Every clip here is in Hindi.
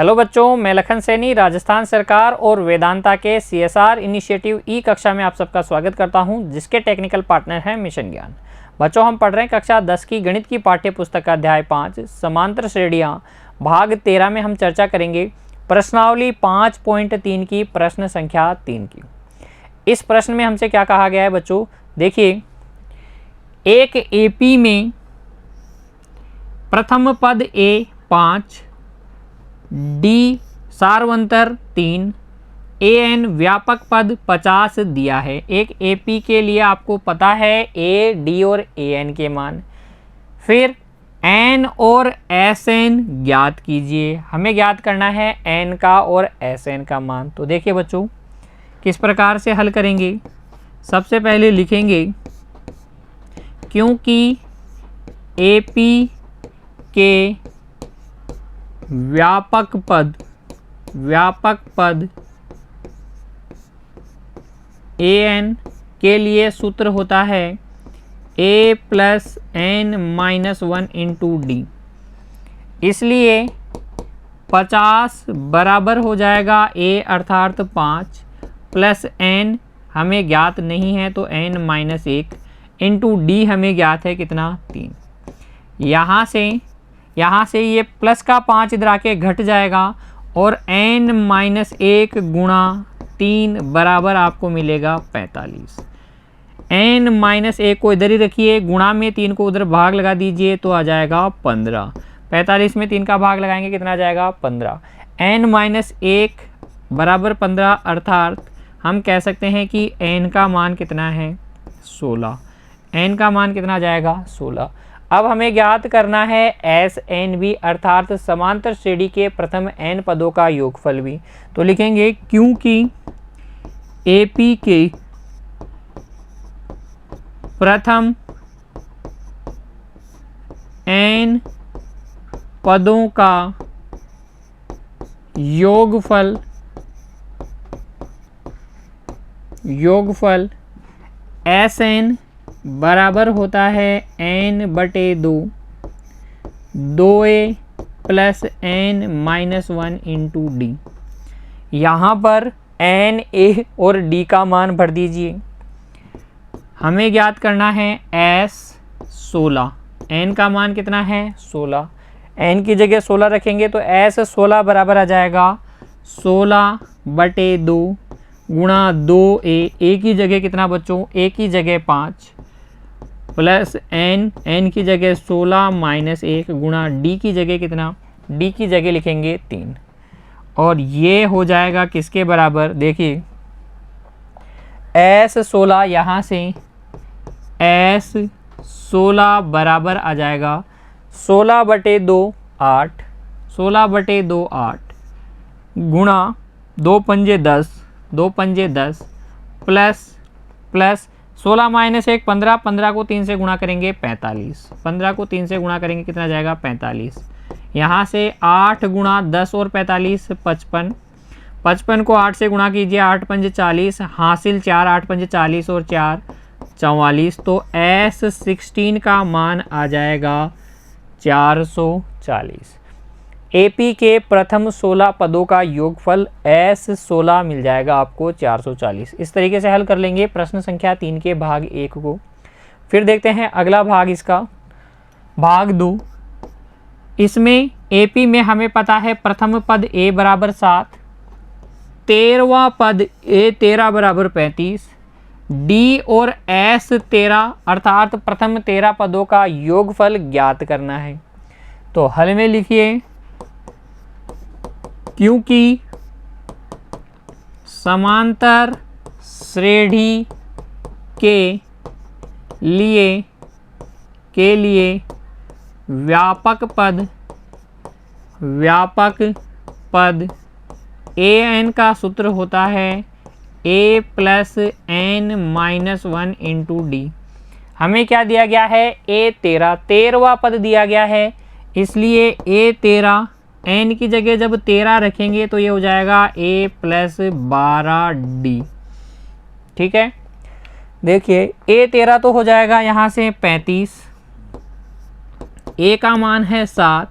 हेलो बच्चों, मैं लखन सैनी राजस्थान सरकार और वेदांता के CSR इनिशिएटिव ई कक्षा में आप सबका स्वागत करता हूं, जिसके टेक्निकल पार्टनर हैं मिशन ज्ञान। बच्चों, हम पढ़ रहे हैं कक्षा 10 की गणित की पाठ्य पुस्तक का अध्याय 5 समांतर श्रेणियां भाग 13 में हम चर्चा करेंगे प्रश्नावली 5.3 की प्रश्न संख्या 3 की। इस प्रश्न में हमसे क्या कहा गया है बच्चों, देखिए, एक AP में प्रथम पद A 5, D सार्वंतर 3, AN व्यापक पद 50 दिया है। एक AP के लिए आपको पता है A, D और AN के मान। फिर N और SN ज्ञात कीजिए। हमें ज्ञात करना है N का और SN का मान। तो देखिए बच्चों, किस प्रकार से हल करेंगे। सबसे पहले लिखेंगे क्योंकि AP के व्यापक पद AN के लिए सूत्र होता है A + N-1 × D। इसलिए 50 बराबर हो जाएगा A अर्थात 5 प्लस N हमें ज्ञात नहीं है तो N-1 × D हमें ज्ञात है कितना, 3। यहाँ से ये प्लस का 5 इधर आके घट जाएगा और N-1 गुणा 3 बराबर आपको मिलेगा 45। N-1 को इधर ही रखिए, गुणा में 3 को उधर भाग लगा दीजिए तो आ जाएगा 15। 45 में 3 का भाग लगाएंगे कितना आ जाएगा, 15। N-1 बराबर 15 अर्थात हम कह सकते हैं कि N का मान कितना है, 16। N का मान कितना आ जाएगा, 16। अब हमें ज्ञात करना है SNB अर्थात समांतर श्रेणी के प्रथम n पदों का योगफल भी। तो लिखेंगे क्योंकि AP के प्रथम n पदों का योगफल SN बराबर होता है N/2, 2A + N-1 × D। यहाँ पर N, A और D का मान भर दीजिए। हमें ज्ञात करना है S 16। N का मान कितना है, 16। N की जगह 16 रखेंगे तो S 16 बराबर आ जाएगा 16/2 गुणा 2A। A की जगह कितना बच्चों, A की जगह 5 प्लस N की जगह 16 - 1 गुणा D की जगह कितना, D की जगह लिखेंगे 3। और ये हो जाएगा किसके बराबर, देखिए S 16, यहाँ से S 16 बराबर आ जाएगा 16/2 8, 16/2 8 गुणा 2 पंजे 10, 2 पंजे 10 प्लस 16 - 1 15, 15 को 3 से गुणा करेंगे 45, 15 को 3 से गुणा करेंगे कितना जाएगा, 45। यहाँ से 8 गुणा 10 और 45 55, 55 को 8 से गुणा कीजिए, 8 पंजे 40 हासिल 4, 8 पंजे 40 और 4 44। तो S16 का मान आ जाएगा 440। AP के प्रथम 16 पदों का योगफल S16 मिल जाएगा आपको 440। इस तरीके से हल कर लेंगे प्रश्न संख्या 3 के भाग 1 को। फिर देखते हैं अगला भाग, इसका भाग 2। इसमें AP में हमें पता है प्रथम पद A बराबर 7, 13वां पद A 13 बराबर 35, D और S 13 अर्थात प्रथम 13 पदों का योगफल ज्ञात करना है। तो हल में लिखिए क्योंकि समांतर श्रेणी के लिए व्यापक पद AN का सूत्र होता है A + N-1 × D। हमें क्या दिया गया है, A 13, 13वां पद दिया गया है, इसलिए A 13, N की जगह जब 13 रखेंगे तो ये हो जाएगा A + 12D। ठीक है, देखिए A 13 तो हो जाएगा यहाँ से 35, A का मान है 7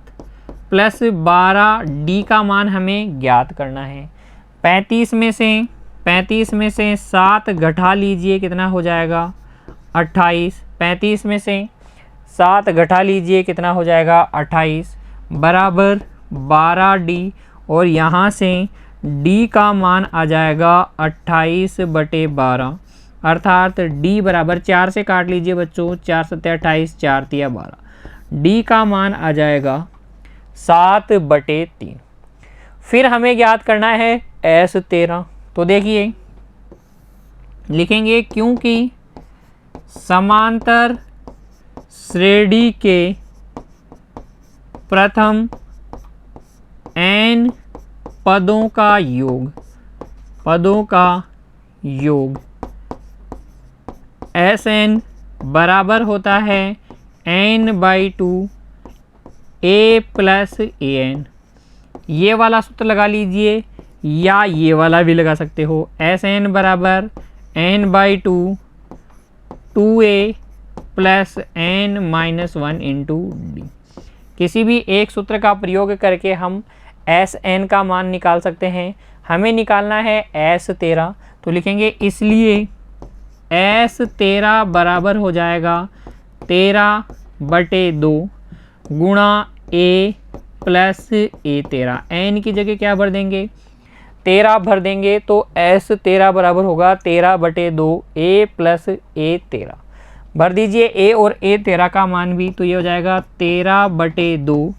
प्लस 12d का मान हमें ज्ञात करना है। 35 में से 7 घटा लीजिए, कितना हो जाएगा 28। 35 में से 7 घटा लीजिए, कितना हो जाएगा 28 बराबर 12d, और यहाँ से d का मान आ जाएगा 28/12, अर्थात d बराबर 4 से काट लीजिए बच्चों, 4 7 28, 4 3 12, d का मान आ जाएगा 7/3। फिर हमें ज्ञात करना है S13। तो देखिए लिखेंगे क्योंकि समांतर श्रेणी के प्रथम n पदों का योग Sn बराबर होता है n/2 a प्लस an। ये वाला सूत्र लगा लीजिए या ये वाला भी लगा सकते हो। Sn बराबर n/2 2a plus n-1 into D. किसी भी एक सूत्र का प्रयोग करके हम Sn का मान निकाल सकते हैं। हमें निकालना है S13, तो लिखेंगे इसलिए S13 बराबर हो जाएगा 13/2 गुणा a प्लस a13। n की जगह क्या भर देंगे 13 भर देंगे, तो S13 बराबर होगा 13/2 a प्लस a13। भर दीजिए a और a13 का मान भी, तो ये हो जाएगा 13/2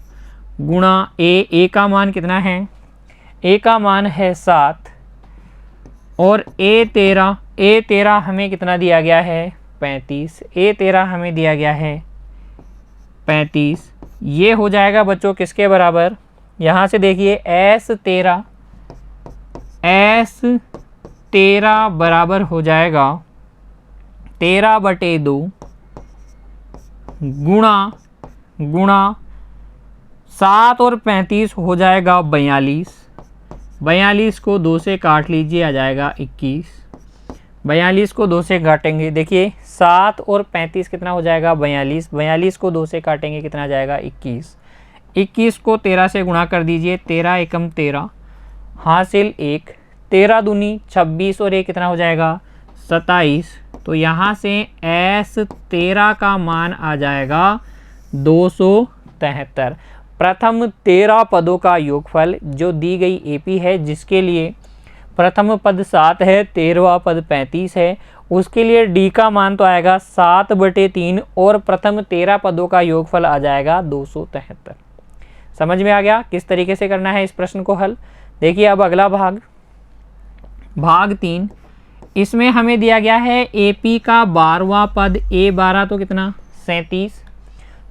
गुणा a का मान कितना है, a का मान है 7 और a13 हमें कितना दिया गया है 35। a13 हमें दिया गया है 35। ये हो जाएगा बच्चों किसके बराबर, यहाँ से देखिए S13 बराबर हो जाएगा 13/2 गुणा 7 और 35 हो जाएगा 42। 42 को 2 से काट लीजिए, आ जाएगा 21। 42 को 2 से काटेंगे, देखिए 7 और 35 कितना हो जाएगा 42। 42 को 2 से काटेंगे, कितना आ जाएगा 21। 21 को 13 से गुणा कर दीजिए, 13 एकम 13 हासिल 1, 13 दूनी 26 और 1 कितना हो जाएगा 27। तो यहाँ से S13 का मान आ जाएगा 273। प्रथम 13 पदों का योगफल जो दी गई AP है, जिसके लिए प्रथम पद 7 है, 13वां पद 35 है, उसके लिए D का मान तो आएगा 7/3 और प्रथम 13 पदों का योगफल आ जाएगा 273। समझ में आ गया किस तरीके से करना है इस प्रश्न को हल। देखिए अब अगला भाग 3, इसमें हमें दिया गया है AP का 12वां पद A12 तो कितना 37,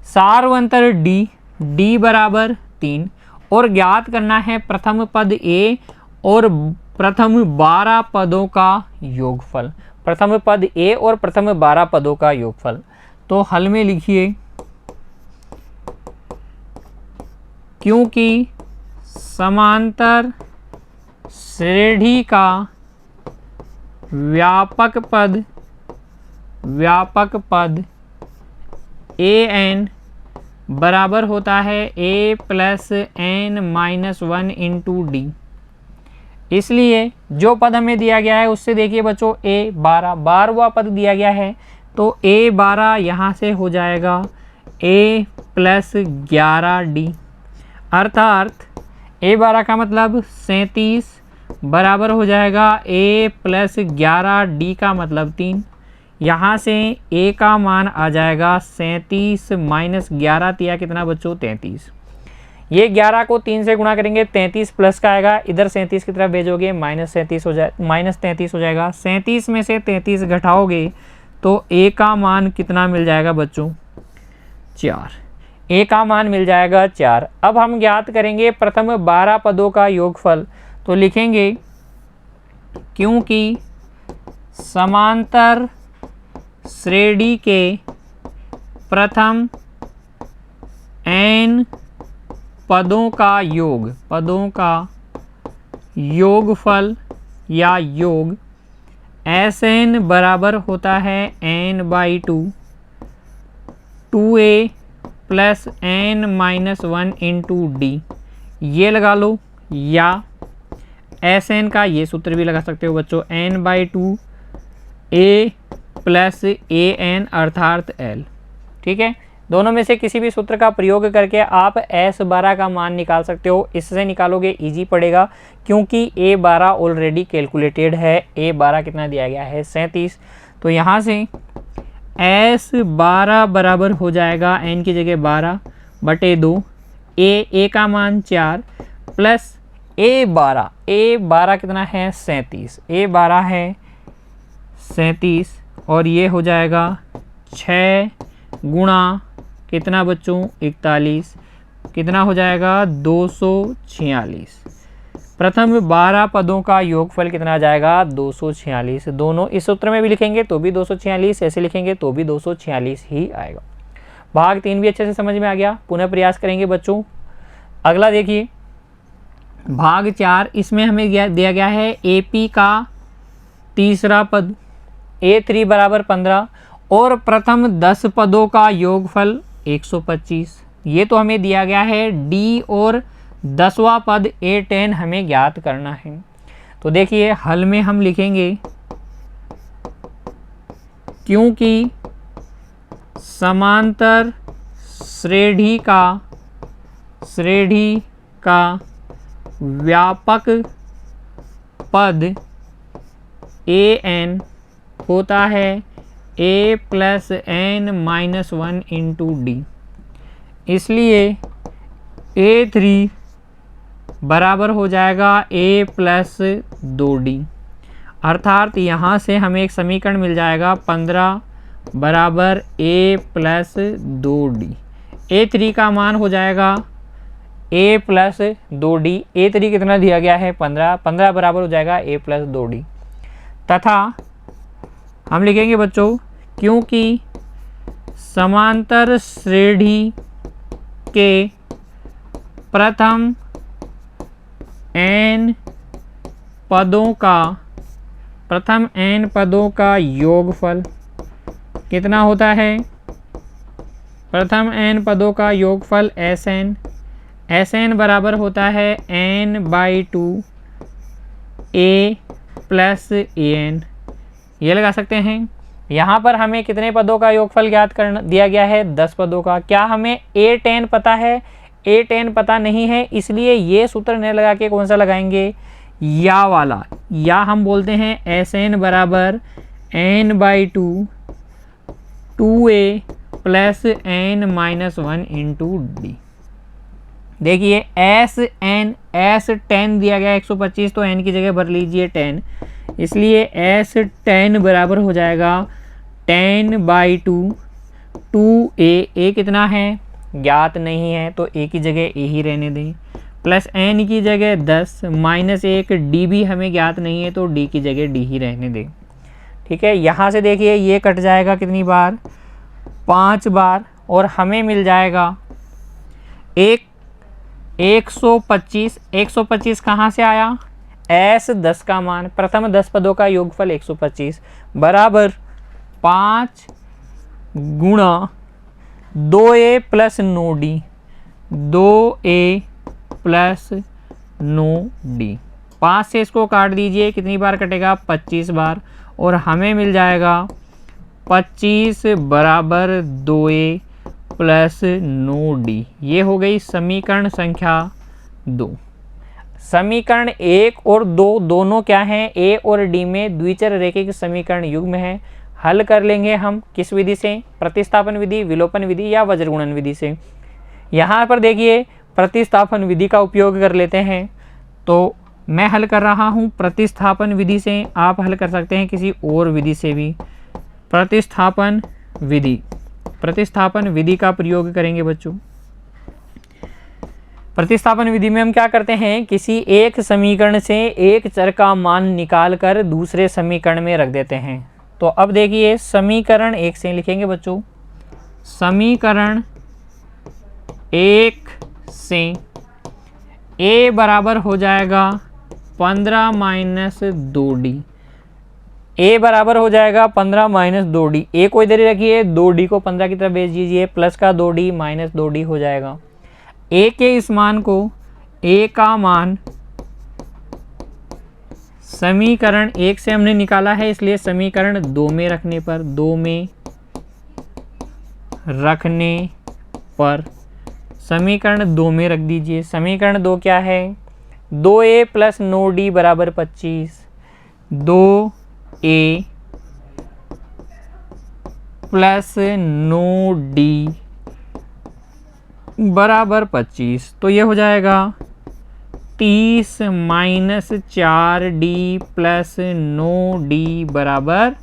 सारवंतर D बराबर 3 और ज्ञात करना है प्रथम पद A और प्रथम 12 पदों का योगफल। प्रथम पद A और प्रथम 12 पदों का योगफल। तो हल में लिखिए क्योंकि समांतर श्रेणी का व्यापक पद an बराबर होता है a plus n-1 into D. इसलिए जो पद हमें दिया गया है उससे देखिए बच्चों A12 12वां पद दिया गया है, तो A12 यहाँ से हो जाएगा a प्लस 11d, अर्थात A12 का मतलब 37 बराबर हो जाएगा a प्लस 11d का मतलब 3। यहाँ से a का मान आ जाएगा 37 माइनस 11 तिया कितना बच्चों 33। ये 11 को 3 से गुणा करेंगे, 33 प्लस का आएगा, इधर 37 की तरफ भेजोगे माइनस 33 हो जाएगा। 37 में से 33 घटाओगे तो a का मान कितना मिल जाएगा बच्चों 4। a का मान मिल जाएगा 4। अब हम ज्ञात करेंगे प्रथम 12 पदों का योगफल। तो लिखेंगे क्योंकि समांतर श्रेणी के प्रथम n पदों का योगफल या योग Sn बराबर होता है n/2 2a plus n minus 1 into D, ये लगा लो, या एस एन का ये सूत्र भी लगा सकते हो बच्चों, n/2 a plus A N अर्थात l। ठीक है, दोनों में से किसी भी सूत्र का प्रयोग करके आप S12 का मान निकाल सकते हो। इससे निकालोगे इजी पड़ेगा, क्योंकि A12 ऑलरेडी कैलकुलेटेड है। A12 कितना दिया गया है 37। तो यहाँ से S12 बराबर हो जाएगा n की जगह 12/2, a का मान 4 प्लस A12 कितना है 37, A12 है 37 और ये हो जाएगा 6 गुणा कितना बच्चों 41, कितना हो जाएगा 246। प्रथम 12 पदों का योगफल कितना आ जाएगा 246। दोनों इस सूत्र में भी लिखेंगे तो भी 246, ऐसे लिखेंगे तो भी 246 ही आएगा। भाग 3 भी अच्छे से समझ में आ गया। पुनः प्रयास करेंगे बच्चों। अगला देखिए भाग 4, इसमें हमें दिया गया है AP का तीसरा पद A3 बराबर 15 और प्रथम 10 पदों का योगफल 125। ये तो हमें दिया गया है। D और 10वां पद A10 हमें ज्ञात करना है। तो देखिए हल में हम लिखेंगे, क्योंकि समांतर श्रेणी का व्यापक पद an होता है a plus n minus 1 into D, इसलिए A3 बराबर हो जाएगा a प्लस 2d। अर्थात यहाँ से हमें एक समीकरण मिल जाएगा 15 बराबर a प्लस 2d। A3 का मान हो जाएगा a प्लस 2d। A3 कितना दिया गया है 15 बराबर हो जाएगा a प्लस 2d। तथा हम लिखेंगे बच्चों, क्योंकि समांतर श्रेणी के प्रथम n पदों का योगफल कितना होता है, प्रथम n पदों का योगफल Sn बराबर होता है n/2 a प्लस an। ये लगा सकते हैं। यहाँ पर हमें कितने पदों का योगफल ज्ञात करना दिया गया है 10 पदों का। क्या हमें A10 पता है? A10 पता नहीं है, इसलिए ये सूत्र नहीं लगा के कौन सा लगाएंगे, या वाला। या हम बोलते हैं Sn बराबर n/2 2a plus n minus 1 into D. देखिए S10 दिया गया 125, तो n की जगह भर लीजिए 10, इसलिए S10 बराबर हो जाएगा 10/2 2a कितना है ज्ञात नहीं है, तो a की जगह a ही रहने दें, प्लस n की जगह 10 माइनस 1 d भी हमें ज्ञात नहीं है, तो d की जगह d ही रहने दें। ठीक है, यहाँ से देखिए ये कट जाएगा कितनी बार 5 बार, और हमें मिल जाएगा 125 कहाँ से आया, S10 का मान, प्रथम 10 पदों का योगफल 125 बराबर 5 गुणा 2a plus 9d 2a plus 9d। 5 से इसको काट दीजिए, कितनी बार कटेगा 25 बार, और हमें मिल जाएगा 25 बराबर 2a प्लस 9d। ये हो गई समीकरण संख्या 2। समीकरण 1 और 2 दोनों क्या हैं, a और d में द्विचर रैखिक समीकरण युग्म है। हल कर लेंगे हम किस विधि से, प्रतिस्थापन विधि, विलोपन विधि या वज्रगुणन विधि से। यहाँ पर देखिए प्रतिस्थापन विधि का उपयोग कर लेते हैं, तो मैं हल कर रहा हूँ प्रतिस्थापन विधि से, आप हल कर सकते हैं किसी और विधि से भी। प्रतिस्थापन विधि का प्रयोग करेंगे बच्चों। प्रतिस्थापन विधि में हम क्या करते हैं, किसी एक समीकरण से एक चर का मान निकाल कर दूसरे समीकरण में रख देते हैं। तो अब देखिए समीकरण 1 से लिखेंगे बच्चों। समीकरण 1 से a बराबर हो जाएगा 15 माइनस 2d। a बराबर हो जाएगा 15 माइनस 2d। a को इधर ही रखिए, 2d को 15 की तरफ भेज दीजिए, प्लस का 2d माइनस 2d हो जाएगा। a के इस मान को, a का मान समीकरण 1 से हमने निकाला है, इसलिए समीकरण 2 में रखने पर, 2 में रखने पर समीकरण 2 में रख दीजिए। समीकरण 2 क्या है? 2a प्लस 9d बराबर 25। 2a प्लस 9d बराबर 25। तो ये हो जाएगा 30 माइनस 4d प्लस 9d बराबर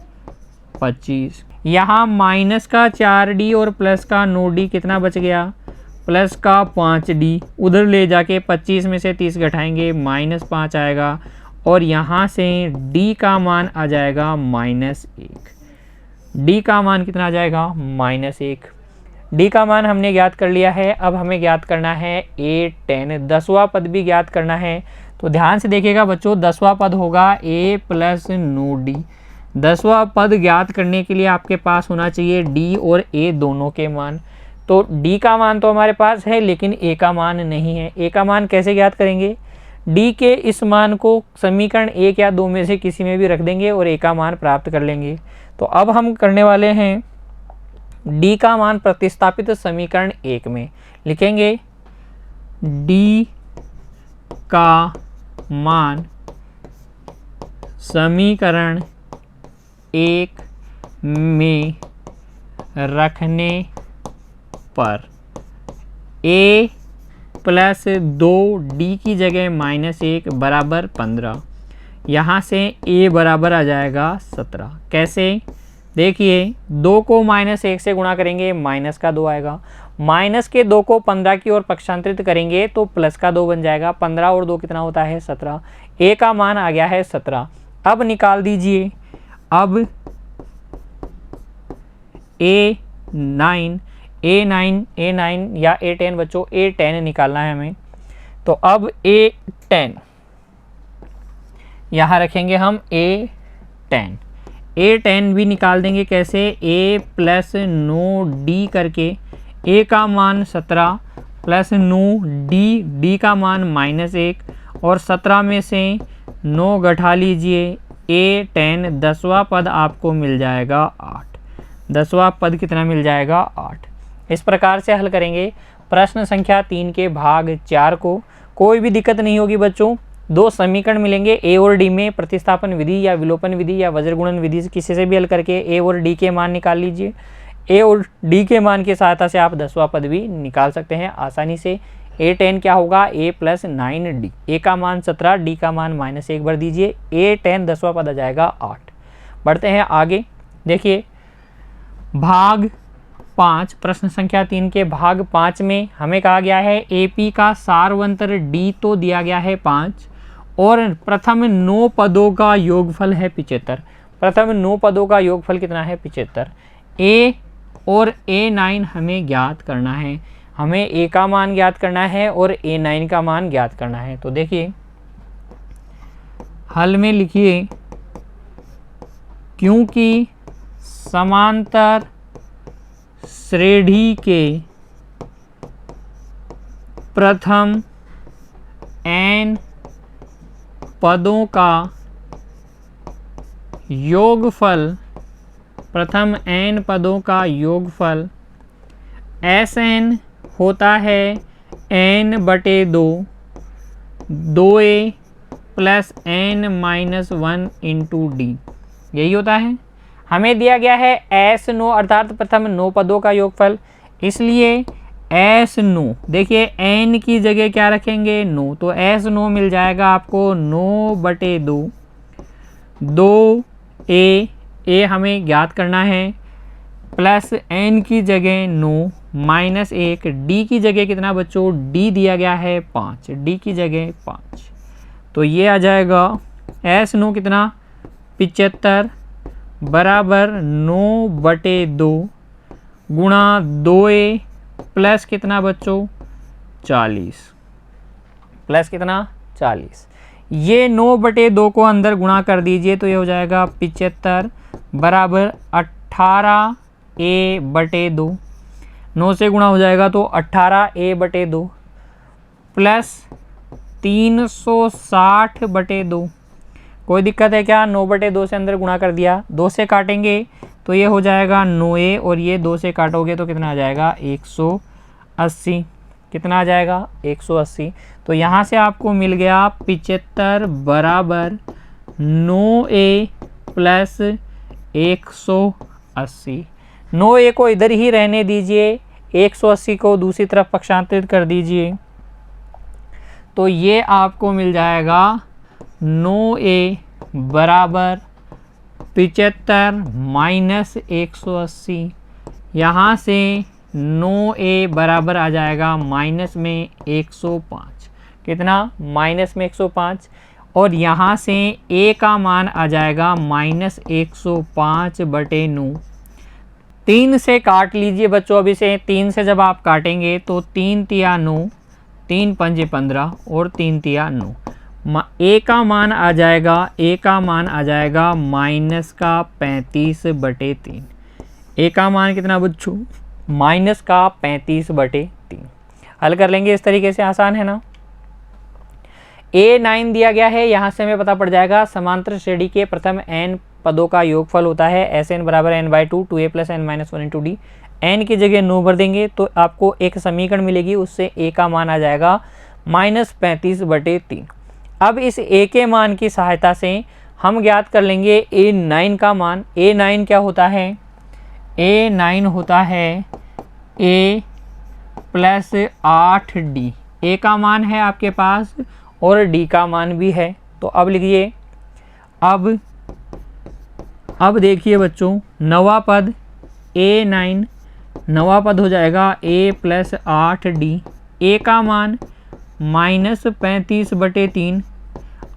25। यहाँ माइनस का 4d और प्लस का 9d कितना बच गया? प्लस का 5d। उधर ले जाके 25 में से 30 घटाएंगे, -5 आएगा और यहाँ से d का मान आ जाएगा -1। d का मान कितना आ जाएगा? -1। d का मान हमने ज्ञात कर लिया है। अब हमें ज्ञात करना है a10, 10वां पद भी ज्ञात करना है। तो ध्यान से देखिएगा बच्चों, 10वां पद होगा a प्लस 9d। 10वां पद ज्ञात करने के लिए आपके पास होना चाहिए d और a दोनों के मान। तो d का मान तो हमारे पास है, लेकिन a का मान नहीं है। a का मान कैसे ज्ञात करेंगे? d के इस मान को समीकरण 1 या 2 में से किसी में भी रख देंगे और a का मान प्राप्त कर लेंगे। तो अब हम करने वाले हैं d का मान प्रतिस्थापित समीकरण 1 में। लिखेंगे d का मान समीकरण 1 में रखने पर a प्लस 2d की जगह -1 बराबर 15। यहाँ से a बराबर आ जाएगा 17। कैसे? देखिए, 2 को -1 से गुणा करेंगे, माइनस का 2 आएगा। माइनस के 2 को 15 की ओर पक्षांतरित करेंगे तो प्लस का 2 बन जाएगा। 15 और 2 कितना होता है? 17। a का मान आ गया है 17। अब निकाल दीजिए। अब A9 या A10 बच्चों, A10 निकालना है हमें। तो अब A10 यहाँ रखेंगे हम, A10 भी निकाल देंगे। कैसे? a प्लस 9d करके, a का मान 17 प्लस 9d, d का मान -1 और 17 में से 9 घटा लीजिए। A10 10वां पद आपको मिल जाएगा 8। 10वां पद कितना मिल जाएगा? 8। इस प्रकार से हल करेंगे प्रश्न संख्या 3 के भाग 4 को। कोई भी दिक्कत नहीं होगी बच्चों। 2 समीकरण मिलेंगे a और d में, प्रतिस्थापन विधि या विलोपन विधि या वज्रगुणन विधि से किसी से भी हल करके a और d के मान निकाल लीजिए। a और d के मान की सहायता से आप 10वां पद भी निकाल सकते हैं आसानी से। A10 क्या होगा? a plus 9d। a का मान 17, d का मान -1 भर दीजिए। A10 10वां पद आ जाएगा 8। बढ़ते हैं आगे। देखिए भाग 5, प्रश्न संख्या 3 के भाग 5 में हमें कहा गया है AP का सारवंतर D तो दिया गया है 5 और प्रथम 9 पदों का योगफल है 75। प्रथम 9 पदों का योगफल कितना है? 75। A और A9 हमें ज्ञात करना है। हमें A का मान ज्ञात करना है और A9 का मान ज्ञात करना है। तो देखिए हल में लिखिए, क्योंकि समांतर श्रेणी के प्रथम n पदों का योगफल, प्रथम n पदों का योगफल Sn होता है n/2, 2a plus n-1 into d। यही होता है। हमें दिया गया है S9 अर्थात प्रथम 9 पदों का योगफल, इसलिए S9, देखिए n की जगह क्या रखेंगे? 9। तो S9 मिल जाएगा आपको 9/2, 2a हमें ज्ञात करना है, प्लस n की जगह 9 -1, d की जगह कितना बच्चों? d दिया गया है 5, d की जगह 5। तो ये आ जाएगा S9 कितना? 75 बराबर 9/2 गुणा 2a प्लस कितना बच्चों? 40। प्लस कितना? 40। ये 9/2 को अंदर गुणा कर दीजिए तो ये हो जाएगा 75 बराबर 18a/2। 9 से गुणा हो जाएगा तो 18a/2 प्लस 360/2। कोई दिक्कत है क्या? 9/2 से अंदर गुणा कर दिया, 2 से काटेंगे तो ये हो जाएगा 9a और ये 2 से काटोगे तो कितना आ जाएगा 180। कितना आ जाएगा 180। तो यहाँ से आपको मिल गया 75 बराबर 9a प्लस 180। 9a को इधर ही रहने दीजिए, 180 को दूसरी तरफ पक्षांतरित कर दीजिए तो ये आपको मिल जाएगा 9a बराबर 75 माइनस 180। यहाँ से 9a बराबर आ जाएगा माइनस में 105। कितना? माइनस में 105। और यहाँ से a का मान आ जाएगा माइनस 105/9। 3 से काट लीजिए बच्चों। अभी से 3 से जब आप काटेंगे तो 3 तिया 9, 3 पंजे 15 और 3 तिया 9। a का मान आ जाएगा माइनस का 35/3। a का मान कितना बच्चों? माइनस का 35/3। हल कर लेंगे इस तरीके से, आसान है ना। a9 दिया गया है, यहाँ से हमें पता पड़ जाएगा समांतर श्रेणी के प्रथम n पदों का योगफल होता है Sn बराबर n/2 2a + n-1 × d। n की जगह 9 भर देंगे तो आपको एक समीकरण मिलेगी, उससे a का मान आ जाएगा -35/3। अब इस a के मान की सहायता से हम ज्ञात कर लेंगे a9 का मान। a9 क्या होता है? a9 होता है a + 8d। a का मान है आपके पास और d का मान भी है। तो अब लिखिए, अब देखिए बच्चों, नवा पद a9 नवा पद हो जाएगा a + 8d। a का मान -35/3,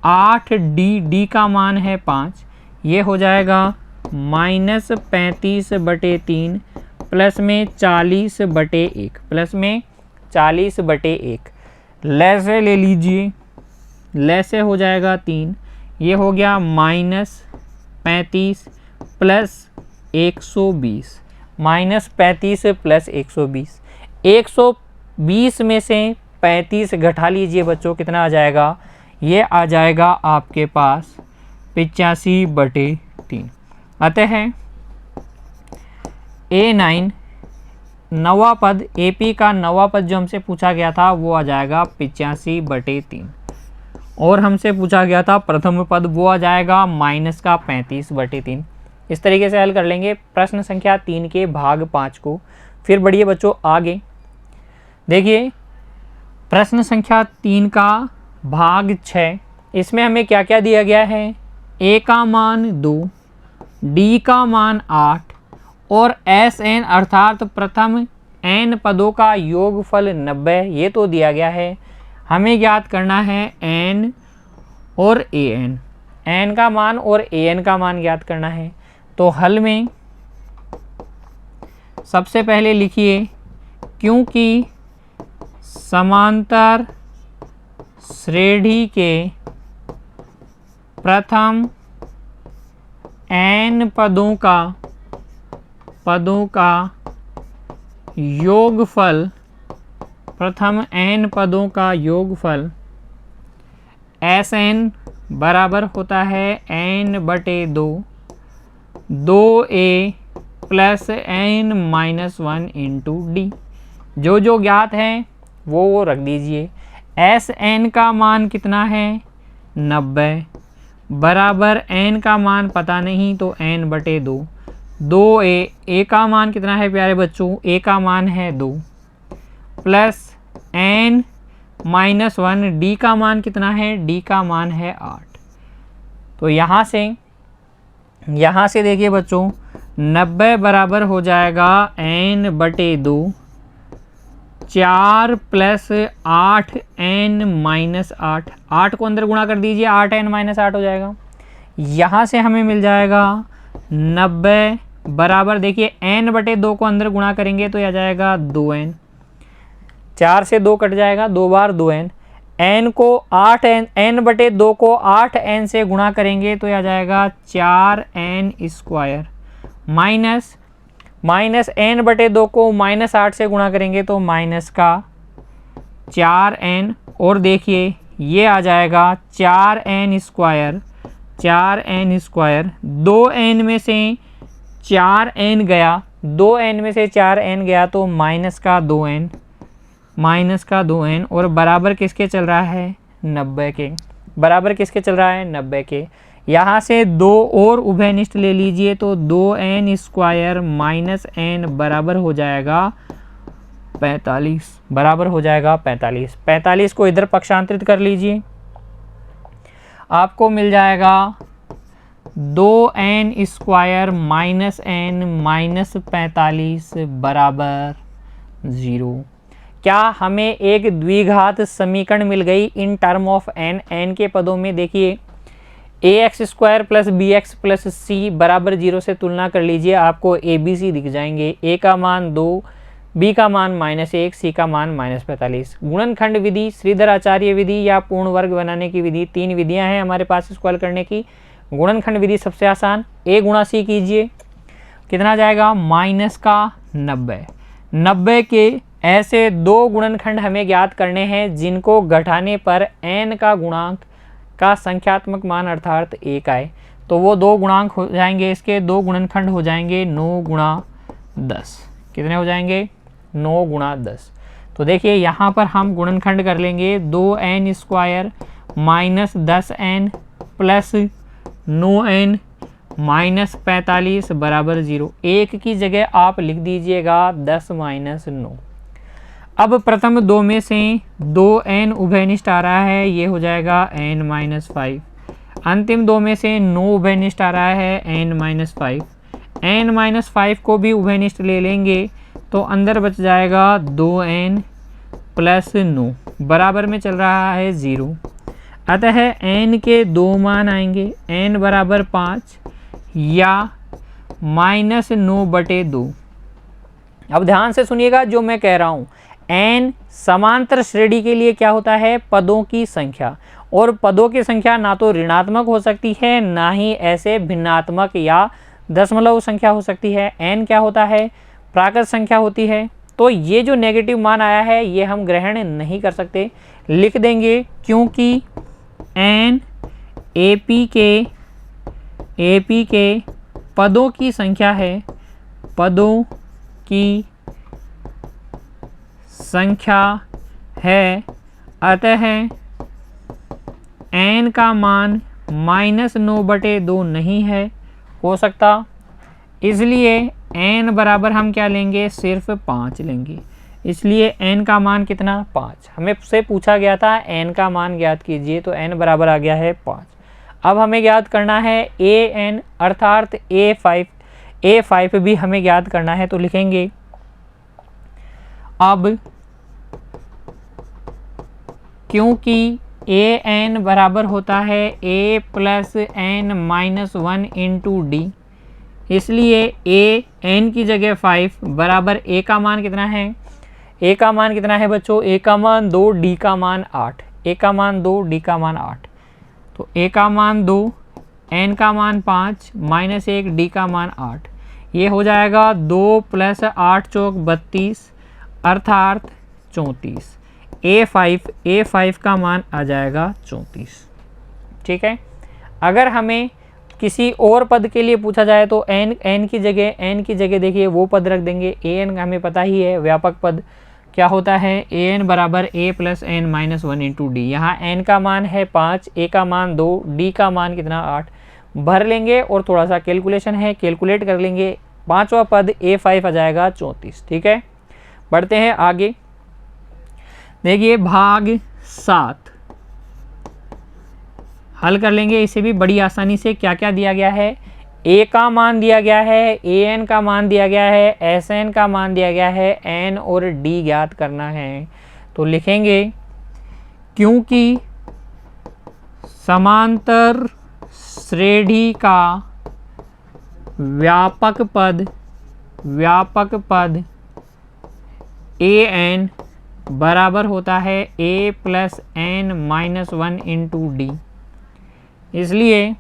8d का मान है 5, ये हो जाएगा -35/3 प्लस में 40/1, प्लस में 40/1। लैसे ले लीजिए, लैसे हो जाएगा 3, ये हो गया -35 प्लस 120, -35 प्लस 120। 120 में से 35 घटा लीजिए बच्चों, कितना आ जाएगा? ये आ जाएगा आपके पास 85/3। अतः a9 नवा पद, AP का नवा पद जो हमसे पूछा गया था वो आ जाएगा 85/3 और हमसे पूछा गया था प्रथम पद, वो आ जाएगा माइनस का 35/3। इस तरीके से हल कर लेंगे प्रश्न संख्या 3 के भाग 5 को। फिर बढ़िए बच्चों आगे देखिए, प्रश्न संख्या 3 का भाग 6। इसमें हमें क्या क्या दिया गया है? a का मान 2, d का मान 8 और Sn अर्थात प्रथम n पदों का योगफल 90, ये तो दिया गया है। हमें ज्ञात करना है n और an, n का मान और an का मान ज्ञात करना है। तो हल में सबसे पहले लिखिए, क्योंकि समांतर श्रेणी के प्रथम n पदों का योगफल, प्रथम n पदों का योगफल Sn बराबर होता है n/2 2a + n-1 × d। जो ज्ञात है वो रख दीजिए। Sn का मान कितना है? 90 बराबर n का मान पता नहीं तो n/2 2a का मान कितना है प्यारे बच्चों? a का मान है 2 प्लस n-1 d का मान कितना है? d का मान है 8। तो यहाँ से देखिए बच्चों, 90 बराबर हो जाएगा n/2 4 + 8 n-8। 8 को अंदर गुणा कर दीजिए, 8 n-8 हो जाएगा। यहाँ से हमें मिल जाएगा 90 बराबर, देखिए n/2 को अंदर गुणा करेंगे तो यह आ जाएगा 2n, 4 से 2 कट जाएगा, 2 बार 2n। एन को 8n, n/2 को 8n से गुणा करेंगे तो यह आ जाएगा 4n² माइनस n/2 को -8 से गुणा करेंगे तो माइनस का 4n, और देखिए ये आ जाएगा 4n²। 2n में से 4n गया, 2n में से 4n गया तो माइनस का 2n और बराबर किसके चल रहा है 90 के। बराबर किसके चल रहा है 90 के। यहाँ से 2 और उभयनिष्ठ ले लीजिए तो 2n² माइनस n बराबर हो जाएगा 45। बराबर हो जाएगा 45। 45 को इधर पक्षांतरित कर लीजिए, आपको मिल जाएगा 2n² माइनस n माइनस 45 बराबर 0। क्या हमें एक द्विघात समीकरण मिल गई इन टर्म ऑफ n के पदों में। देखिए ax² plus bx plus c बराबर 0 से तुलना कर लीजिए, आपको abc दिख जाएंगे। a का मान 2, b का मान -1, c का मान -45। गुणनखंड विधि, श्रीधर आचार्य विधि या पूर्ण वर्ग बनाने की विधि, 3 विधियां हैं हमारे पास इसको हल करने की। गुणनखंड विधि सबसे आसान, a गुणा c कीजिए, कितना जाएगा -90। 90 के ऐसे 2 गुणनखंड हमें ज्ञात करने हैं जिनको घटाने पर n का गुणांक का संख्यात्मक मान अर्थात 1 आए। तो वो 2 गुणांक हो जाएंगे, इसके 2 गुणनखंड हो जाएंगे 9 गुणा 10। कितने हो जाएंगे 9 गुणा 10। तो देखिए यहाँ पर हम गुणनखंड कर लेंगे 2n² minus 10n plus 9n minus 45 बराबर 0। 1 की जगह आप लिख दीजिएगा 10 माइनस 9। अब प्रथम 2 में से 2n उभयनिष्ठ आ रहा है, ये हो जाएगा n-5। अंतिम 2 में से 9 उभयनिष्ठ आ रहा है n-5। n-5 को भी उभयनिष्ठ ले लेंगे तो अंदर बच जाएगा 2n प्लस 9 बराबर में चल रहा है 0। अतः n के 2 मान आएंगे, n बराबर 5 या -9/2। अब ध्यान से सुनिएगा जो मैं कह रहा हूँ, n समांतर श्रेणी के लिए क्या होता है पदों की संख्या, और पदों की संख्या ना तो ऋणात्मक हो सकती है ना ही ऐसे भिन्नात्मक या दशमलव संख्या हो सकती है। n क्या होता है प्राकृत संख्या होती है। तो ये जो नेगेटिव मान आया है ये हम ग्रहण नहीं कर सकते, लिख देंगे, क्योंकि n AP के पदों की संख्या है, पदों की संख्या है। अतः n का मान -9/2 नहीं है हो सकता, इसलिए n बराबर हम क्या लेंगे सिर्फ 5 लेंगे। इसलिए n का मान कितना 5 हमें से पूछा गया था, n का मान ज्ञात कीजिए तो n बराबर आ गया है 5। अब हमें ज्ञात करना है an अर्थात a5 भी हमें ज्ञात करना है, तो लिखेंगे अब क्योंकि an बराबर होता है a plus n-1 into D, इसलिए a n की जगह 5 बराबर a का मान कितना है, a का मान कितना है बच्चों, a का मान 2, d का मान 8, a का मान 2, d का मान 8। तो a का मान 2, n का मान 5 माइनस 1, d का मान 8, ये हो जाएगा 2 + 8 = 32 अर्थात 34। a5 का मान आ जाएगा 34। ठीक है। अगर हमें किसी और पद के लिए पूछा जाए तो n की जगह देखिए वो पद रख देंगे। an हमें पता ही है व्यापक पद क्या होता है, an बराबर a plus n-1 into D. यहाँ n का मान है 5, a का मान 2, d का मान कितना 8 भर लेंगे और थोड़ा सा कैलकुलेशन है, कैलकुलेट कर लेंगे। 5वां पद a5 आ जाएगा 34। ठीक है, बढ़ते हैं आगे। देखिए भाग 7 हल कर लेंगे इसे भी बड़ी आसानी से। क्या क्या दिया गया है, a का मान दिया गया है, an का मान दिया गया है, sn का मान दिया गया है, n और d ज्ञात करना है। तो लिखेंगे क्योंकि समांतर श्रेणी का व्यापक पद an बराबर होता है a plus N minus 1 into D. इसलिए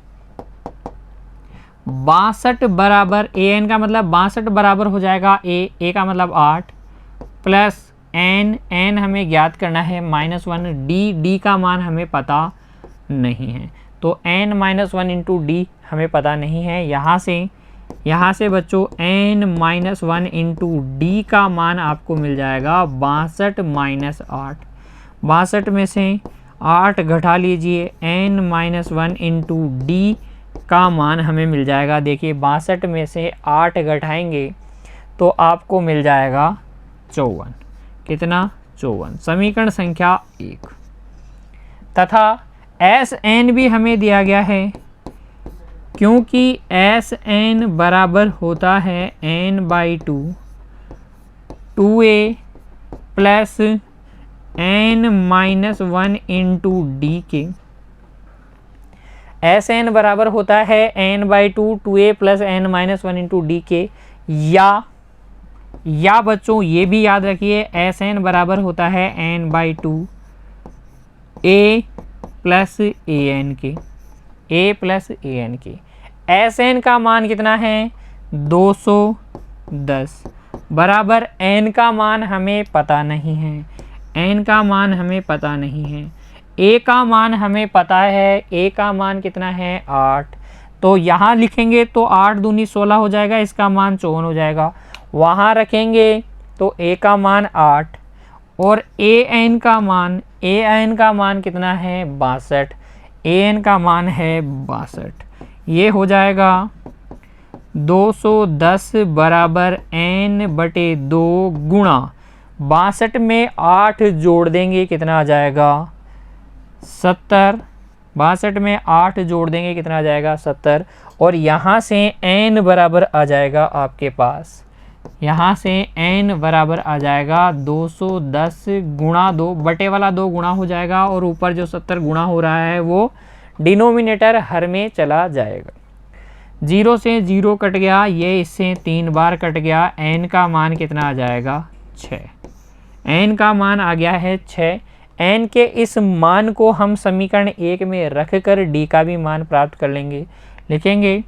62 बराबर ए एन का मतलब 62 बराबर हो जाएगा ए का मतलब 8 प्लस एन हमें ज्ञात करना है -1, डी का मान हमें पता नहीं है। तो n माइनस 1 इंटू डी हमें पता नहीं है। यहाँ से बच्चों n माइनस 1 इंटू डी का मान आपको मिल जाएगा 62 माइनस 8। 62 में से 8 घटा लीजिए, n माइनस 1 इंटू डी का मान हमें मिल जाएगा। देखिए 62 में से 8 घटाएंगे तो आपको मिल जाएगा 54। कितना? 54। समीकरण संख्या 1। तथा एस एन भी हमें दिया गया है, क्योंकि एस एन बराबर होता है n by 2a plus n minus 1 into D के। एस एन बराबर होता है n by 2a plus n minus 1 into D के, या बच्चों ये भी याद रखिए एस एन बराबर होता है n by 2a plus A N के, a प्लस ए एन के। एस एन का मान कितना है? 210 बराबर n का मान हमें पता नहीं है, n का मान हमें पता नहीं है। a का मान हमें पता है, a का मान कितना है? 8। तो यहाँ लिखेंगे तो 8 दूनी 16 हो जाएगा, इसका मान 54 हो जाएगा। वहाँ रखेंगे तो a का मान 8 और an का मान कितना है? 62। an का मान है 62। ये हो जाएगा 210 बराबर n बटे 2 गुणा 62 में 8 जोड़ देंगे, कितना आ जाएगा? 70। 62 में 8 जोड़ देंगे, कितना आ जाएगा? 70। और यहाँ से n बराबर आ जाएगा आपके पास, यहाँ से n बराबर आ जाएगा 210 गुणा 2, बटे वाला 2 गुणा हो जाएगा और ऊपर जो 70 गुणा हो रहा है वो डिनोमिनेटर हर में चला जाएगा। 0 से 0 कट गया, ये इससे 3 बार कट गया। n का मान कितना आ जाएगा? 6। n का मान आ गया है 6। n के इस मान को हम समीकरण 1 में रख कर d का भी मान प्राप्त कर लेंगे। लिखेंगे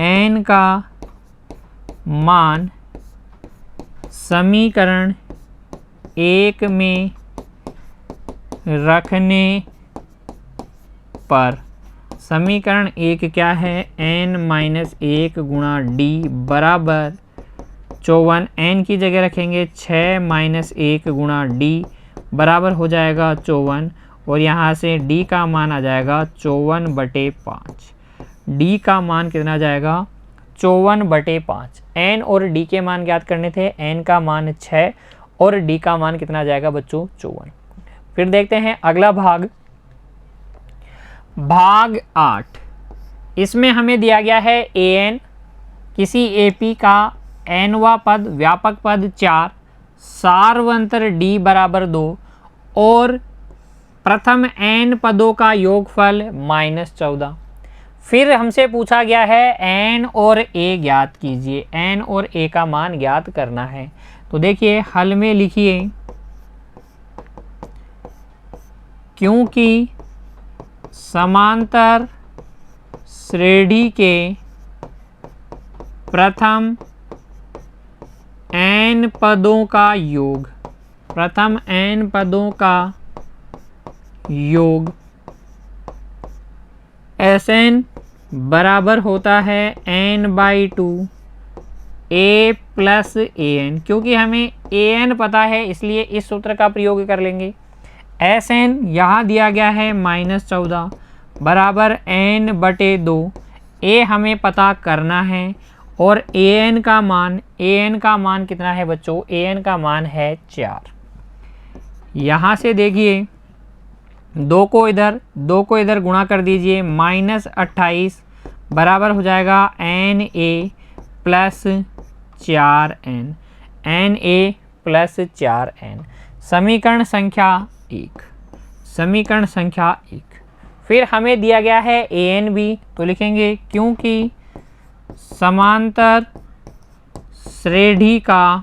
n का मान समीकरण 1 में रखने पर, समीकरण 1 क्या है? n माइनस 1 गुणा डी बराबर 54। n की जगह रखेंगे 6 माइनस 1 गुणा डी बराबर हो जाएगा 54 और यहाँ से d का मान आ जाएगा 54 बटे 5। d का मान कितना आ जाएगा? 54 बटे 5। n और d के मान ज्ञात करने थे। n का मान 6 और d का मान कितना आ जाएगा बच्चों? 54। फिर देखते हैं अगला भाग 8। इसमें हमें दिया गया है an किसी AP का nवा पद, व्यापक पद 4, सार्वंतर d बराबर 2 और प्रथम n पदों का योगफल -14। फिर हमसे पूछा गया है n और a ज्ञात कीजिए, n और a का मान ज्ञात करना है। तो देखिए हल में लिखिए, क्योंकि समांतर श्रेणी के प्रथम n पदों का योग, प्रथम n पदों का योग Sn बराबर होता है n by 2 a plus an। क्योंकि हमें an पता है इसलिए इस सूत्र का प्रयोग कर लेंगे। Sn यहाँ दिया गया है -14 बराबर n बटे 2, a हमें पता करना है और an का मान कितना है बच्चों? an का मान है 4। यहाँ से देखिए 2 को इधर गुणा कर दीजिए, -28 बराबर हो जाएगा na plus 4n, na plus 4n। समीकरण संख्या 1। फिर हमें दिया गया है an भी, तो लिखेंगे क्योंकि समांतर श्रेणी का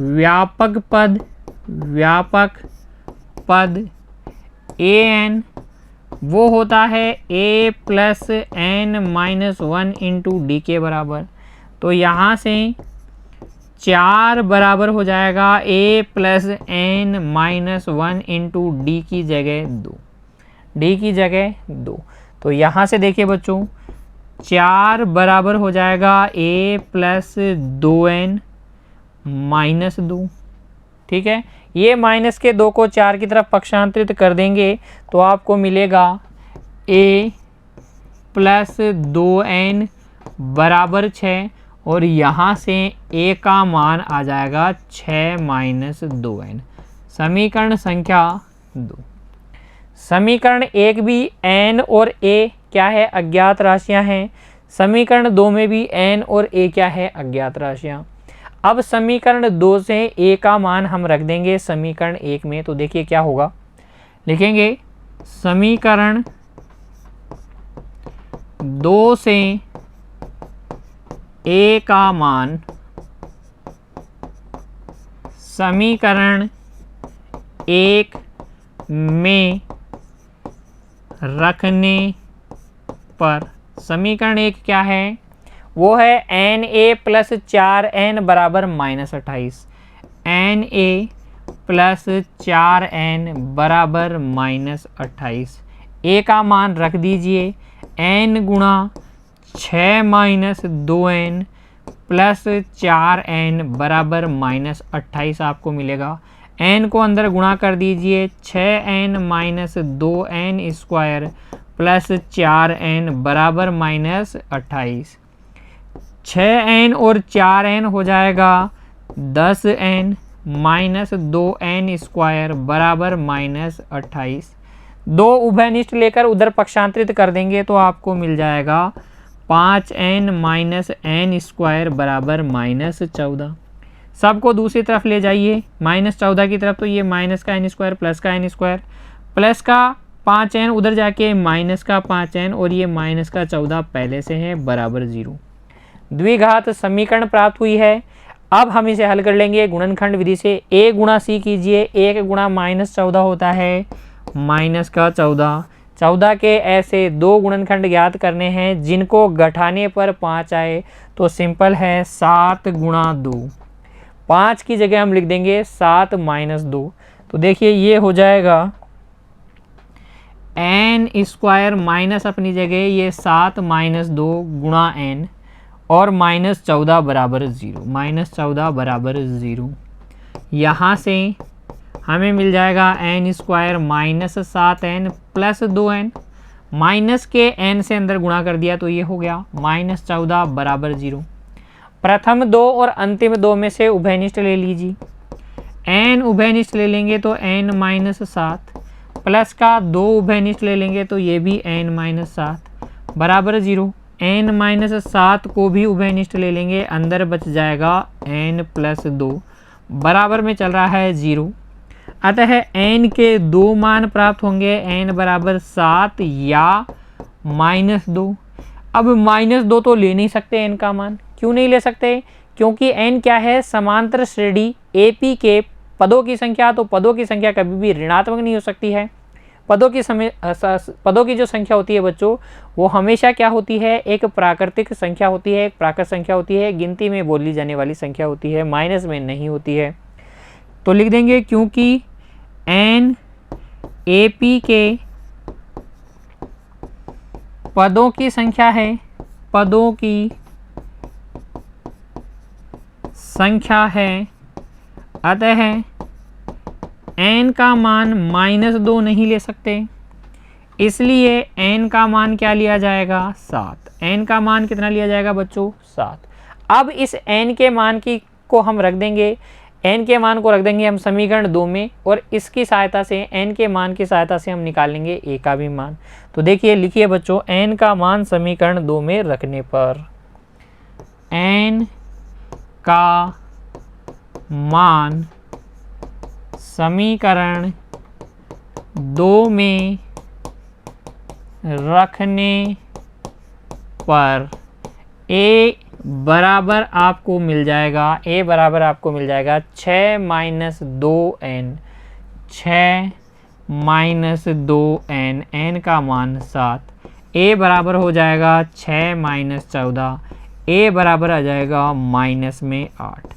व्यापक पद an वो होता है a plus n minus 1 into D के बराबर। तो यहाँ से 4 बराबर हो जाएगा a plus n minus 1 into D की जगह 2, डी की जगह 2। तो यहाँ से देखिए बच्चों 4 बराबर हो जाएगा a प्लस 2n माइनस 2। ठीक है, ये माइनस के 2 को 4 की तरफ पक्षांतरित कर देंगे तो आपको मिलेगा a प्लस 2n बराबर 6 और यहाँ से a का मान आ जाएगा 6 माइनस 2n। समीकरण संख्या 2। समीकरण 1 भी n और a क्या है, अज्ञात राशियां हैं। समीकरण 2 में भी n और a क्या है, अज्ञात राशियां। अब समीकरण 2 से a का मान हम रख देंगे समीकरण 1 में। तो देखिए क्या होगा, लिखेंगे समीकरण 2 से a का मान समीकरण 1 में रखने पर, समीकरण 1 क्या है, वो है एन ए प्लस 4n बराबर minus 28। N A plus 4n बराबर माइनस 28। ए का मान रख दीजिए n गुणा 6 माइनस 2n प्लस 4n बराबर माइनस 28 आपको मिलेगा। n को अंदर गुणा कर दीजिए, 6n minus 2n square plus 4n बराबर माइनस 28। 6n और 4n हो जाएगा 10n माइनस 2n स्क्वायर बराबर माइनस 28। 2 उभयनिष्ठ लेकर उधर पक्षांतरित कर देंगे तो आपको मिल जाएगा 5n माइनस n स्क्वायर बराबर माइनस 14। सबको दूसरी तरफ ले जाइए माइनस 14 की तरफ, तो ये माइनस का n स्क्वायर प्लस का n स्क्वायर, प्लस का 5n उधर जाके माइनस का 5n और ये माइनस का 14 पहले से है बराबर 0। द्विघात समीकरण प्राप्त हुई है। अब हम इसे हल कर लेंगे गुणनखंड विधि से। a गुणा c कीजिए, 1 गुणा माइनस 14 होता है माइनस का 14। 14 के ऐसे 2 गुणनखंड ज्ञात करने हैं जिनको घटाने पर 5 आए, तो सिंपल है 7 गुणा 2। 5 की जगह हम लिख देंगे 7 माइनस 2। तो देखिए ये हो जाएगा n स्क्वायर माइनस अपनी जगह ये 7 माइनस 2 गुणा n और माइनस 14 बराबर 0, माइनस 14 बराबर 0। यहाँ से हमें मिल जाएगा n square minus 7n plus 2n, minus के n से अंदर गुणा कर दिया तो ये हो गया माइनस 14 बराबर 0। प्रथम 2 और अंतिम 2 में से उभयनिष्ठ ले लीजिए। n उभयनिष्ठ ले लेंगे तो n माइनस 7 प्लस का 2 उभयनिष्ठ ले लेंगे तो ये भी n माइनस 7 बराबर 0। n माइनस 7 को भी उभयनिष्ठ ले लेंगे, अंदर बच जाएगा n प्लस 2 बराबर में चल रहा है 0। अतः n के 2 मान प्राप्त होंगे, n बराबर 7 या माइनस 2। अब माइनस 2 तो ले नहीं सकते n का मान। क्यों नहीं ले सकते? क्योंकि n क्या है, समांतर श्रेणी AP के पदों की संख्या, तो पदों की संख्या कभी भी ऋणात्मक नहीं हो सकती है। पदों की जो संख्या होती है बच्चों, वो हमेशा क्या होती है, एक प्राकृतिक संख्या होती है, एक प्राकृत संख्या होती है, गिनती में बोली जाने वाली संख्या होती है, माइनस में नहीं होती है। तो लिख देंगे क्योंकि n AP के पदों की संख्या है, पदों की संख्या है, अतः n का मान माइनस 2 नहीं ले सकते, इसलिए n का मान क्या लिया जाएगा, 7। n का मान कितना लिया जाएगा बच्चों, 7। अब इस n के मान को हम रख देंगे, n के मान को रख देंगे हम समीकरण 2 में, और इसकी सहायता से n के मान की सहायता से हम निकाल लेंगे a का भी मान। तो देखिए लिखिए बच्चों, n का मान समीकरण 2 में रखने पर n का मान समीकरण 2 में रखने पर a बराबर आपको मिल जाएगा, a बराबर आपको मिल जाएगा 6 minus 2n, 6 minus 2n, n का मान 7, a बराबर हो जाएगा 6 माइनस 14, a बराबर आ जाएगा माइनस में 8,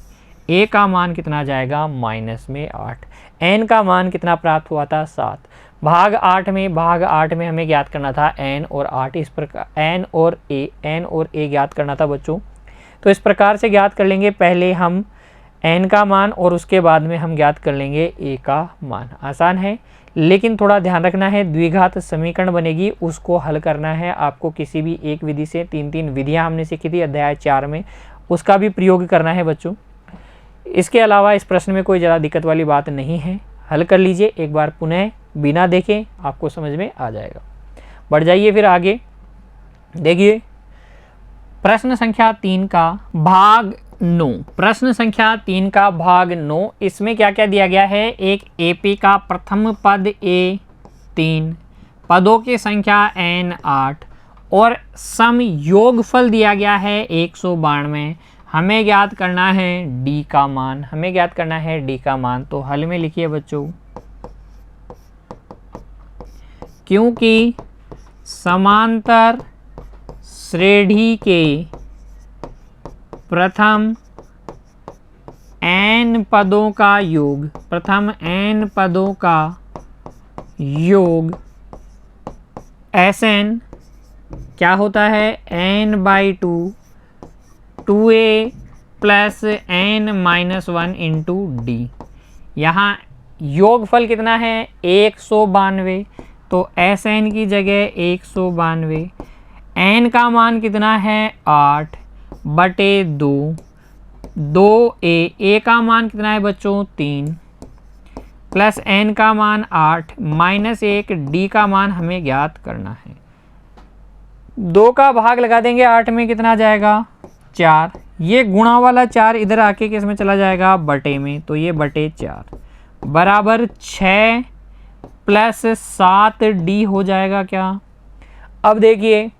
a का मान कितना आ जाएगा माइनस में 8, n का मान कितना प्राप्त हुआ था 7, भाग 8 में हमें ज्ञात करना था n और 8, इस प्रकार n और a ज्ञात करना था बच्चों। तो इस प्रकार से ज्ञात कर लेंगे, पहले हम n का मान और उसके बाद में हम ज्ञात कर लेंगे a का मान। आसान है, लेकिन थोड़ा ध्यान रखना है, द्विघात समीकरण बनेगी उसको हल करना है आपको किसी भी एक विधि से। 3 विधियां हमने सीखी थी अध्याय 4 में, उसका भी प्रयोग करना है बच्चों। इसके अलावा इस प्रश्न में कोई ज़्यादा दिक्कत वाली बात नहीं है, हल कर लीजिए एक बार पुनः, बिना देखे आपको समझ में आ जाएगा। बढ़ जाइए फिर आगे, देखिए प्रश्न संख्या 3 का भाग 9, प्रश्न संख्या 3 का भाग 9, इसमें क्या क्या दिया गया है, एक AP का प्रथम पद a 3, पदों की संख्या n 8 और सम योगफल दिया गया है 192। हमें ज्ञात करना है d का मान, हमें ज्ञात करना है d का मान। तो हल में लिखिए बच्चों, क्योंकि समांतर श्रेणी के प्रथम n पदों का योग, प्रथम n पदों का योग Sn क्या होता है, n/2 2a plus n minus 1 into D. यहाँ योगफल कितना है 192, तो Sn की जगह 192, n का मान कितना है 8/2, 2a का मान कितना है बच्चों 3, प्लस n का मान 8 माइनस 1, d का मान हमें ज्ञात करना है। 2 का भाग लगा देंगे 8 में, कितना आ जाएगा 4, ये गुणा वाला 4 इधर आके किस में चला जाएगा बटे में, तो ये बटे 4 बराबर 6 प्लस 7d हो जाएगा क्या। अब देखिए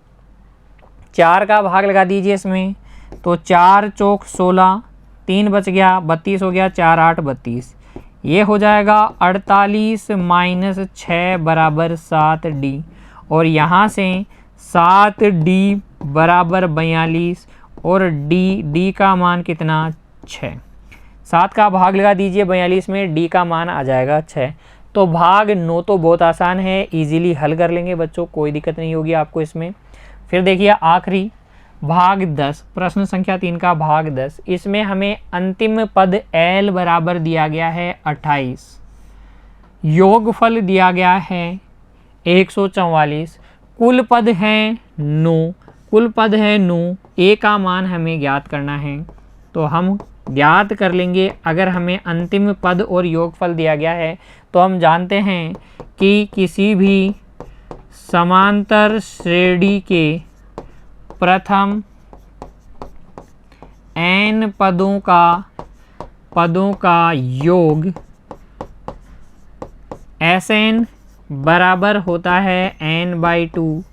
4 का भाग लगा दीजिए इसमें, तो 4 चौक 16, 3 बच गया 32 हो गया, 4 8 32, ये हो जाएगा 48 माइनस 6 बराबर 7d, और यहाँ से 7d बराबर 42 और d का मान कितना 6, 7 का भाग लगा दीजिए 42 में, d का मान आ जाएगा 6। तो भाग 9 तो बहुत आसान है, इजीली हल कर लेंगे बच्चों, कोई दिक्कत नहीं होगी आपको इसमें। फिर देखिए आखिरी भाग 10, प्रश्न संख्या 3 का भाग 10, इसमें हमें अंतिम पद l बराबर दिया गया है 28, योगफल दिया गया है 144, कुल पद है 9, कुल पद है 9, a का मान हमें ज्ञात करना है। तो हम ज्ञात कर लेंगे, अगर हमें अंतिम पद और योगफल दिया गया है तो हम जानते हैं कि किसी भी समांतर श्रेणी के प्रथम n पदों का योग Sn बराबर होता है n/2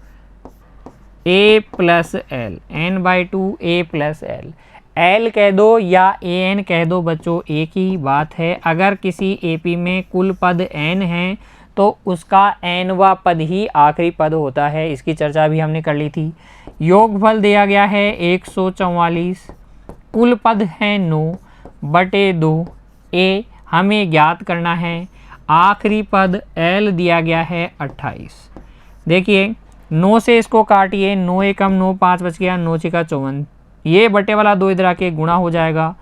a plus l, n/2 a plus l, l कह दो या an कह दो बच्चों, एक ही बात है। अगर किसी AP में कुल पद n हैं तो उसका nवां पद ही आखिरी पद होता है, इसकी चर्चा भी हमने कर ली थी। योगफल दिया गया है 144, कुल पद है 9/2, a हमें ज्ञात करना है, आखिरी पद l दिया गया है 28। देखिए 9 से इसको काटिए, 9 एकम 9, 5 बच गया, 9 6 54, ये बटे वाला 2 इधर आके गुणा हो जाएगा,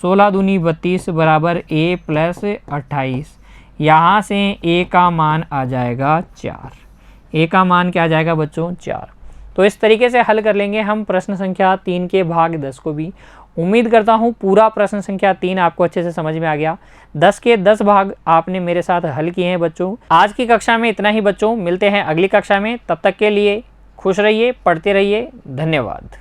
16 दूनी 32 बराबर a प्लस 28, यहाँ से a का मान आ जाएगा 4, a का मान क्या आ जाएगा बच्चों 4। तो इस तरीके से हल कर लेंगे हम प्रश्न संख्या 3 के भाग 10 को भी। उम्मीद करता हूँ पूरा प्रश्न संख्या 3 आपको अच्छे से समझ में आ गया। 10 के 10 भाग आपने मेरे साथ हल किए हैं बच्चों। आज की कक्षा में इतना ही बच्चों, मिलते हैं अगली कक्षा में, तब तक के लिए खुश रहिए, पढ़ते रहिए, धन्यवाद।